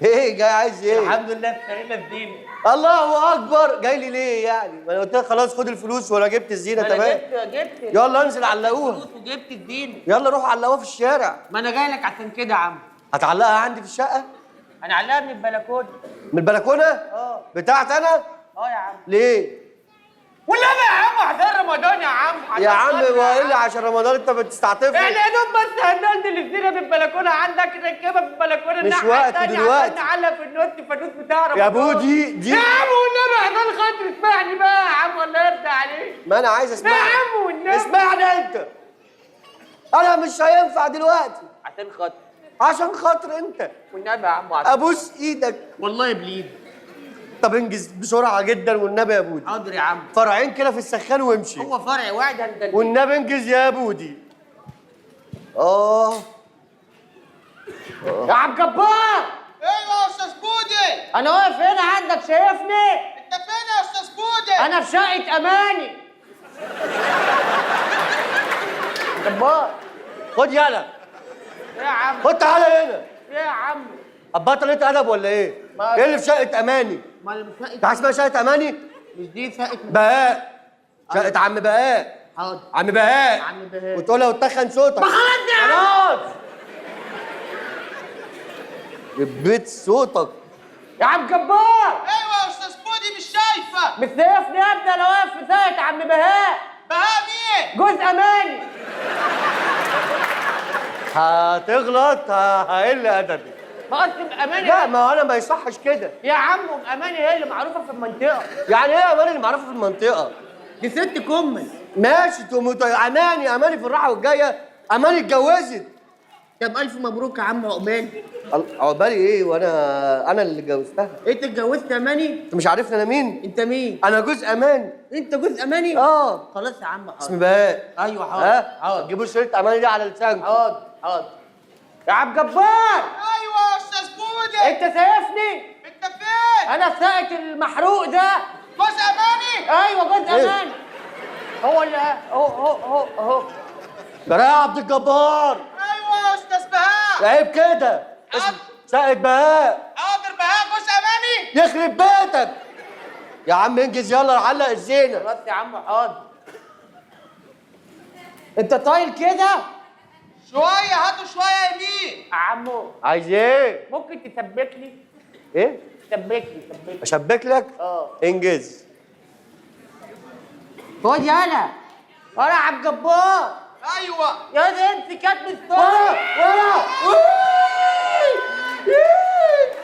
ايه جاي عايز ايه؟ الحمد لله اشترينا الزينه. الله اكبر. جاي لي ليه يعني؟ ما انا قلت لك خلاص خد الفلوس وانا جبت الزينه تمام. جبت يلا انزل علقوها. الفلوس وجبت الزينه. يلا روح علقوها في الشارع. ما انا جاي لك عشان كده يا عم. هتعلقها عندي في الشقه؟ هنعلقها من البلكونه. من البلكونه؟ بتاعت انا؟ يا عم. ليه؟ والنبي يا عم عشان رمضان يا عم. يا عم والا عشان رمضان انت بتستعطفني؟ احنا يا دوب بس هننزل الزينه من البلكونه عندك نركبها في البلكونه مش وقت دلوقتي. نعلق في الفانوس بتاع رمضان يا بودي دي يا عم والنبي عشان خاطر اسمعني بقى يا عم ولا يرضى عليك. ما انا عايز اسمعك يا عم والنبي اسمعني انت. انا مش هينفع دلوقتي عشان خاطر. عشان خاطر انت والنبي يا عم ابوس ايدك والله بليد. طب انجز بسرعه جدا والنبي يا بودي. حاضر يا عم. فرعين كده في السخان وامشي. هو فرع واحد هندل. والنبي انجز يا بودي. يا عم جبار. ايوه يا استاذ بودي. انا واقف هنا عندك شايفني؟ انت فين يا استاذ بودي؟ انا في شقه اماني. جبار. خد يلا. يا عم. خد تعالى هنا. يا عم. هتبطل انت ادب ولا ايه؟ ما- ايه اللي في شقه اماني؟ ما اللي في شقه. انت عايز اسمها شقه اماني؟ مش دي شقه. بهاء. شقه عم بهاء. حاضر. عم بهاء. عم بهاء. وتقولها وتخن صوتك. ما خلاص يا عم. خلاص. يبيت صوتك. يا عم جبار. ايوه يا استاذ بودي مش شايفه. مش شايفني يا ابني؟ انا واقف في شقه عم بهاء. بهاء مين؟ جوز اماني. هتغلط هقل ادبي. ما قصدي اماني. لا ما انا ما يصحش كده. يا عم اماني هي اللي معروفه في المنطقه. يعني ايه اماني اللي معروفه في المنطقه؟ دي ست كمل. ماشي اماني في الراحه والجايه. اماني اتجوزت. طب الف مبروك يا عم عقبال. عقبالي ايه وانا اللي اتجوزتها. انت اتجوزت اماني؟ انت مش عارفني انا مين؟ انت مين؟ انا جوز اماني. انت جوز اماني؟ خلاص يا عم حاضر. اسمي بهاء. ايوه حاضر. حاضر. جيبوا شريط اماني دي على لسانكم. حاضر حاضر. يا عم جبار. ايوه يا استاذ بودي. انت شايفني؟ انت فين؟ انا في ساقة المحروق ده. جوز اماني؟ ايوه جوز اماني. هو اللي هو ده يا عبد الجبار. ايوه يا استاذ بهاء. عيب كده. اسم ساقة بهاء. حاضر بهاء جوز اماني. يخرب بيتك. يا عم انجز يلا علق الزينه. خلاص يا عم حاضر. انت طايل كده؟ شويه هاتوا شويه يمين. يا عمو عايز ايه؟ ممكن تثبت لي؟ ايه؟ ثبت لي. اشبك لك؟ انجز. خد يالا. ولا يا عم جبار. ايوه يا دي امسك كاتب الصوت. ورا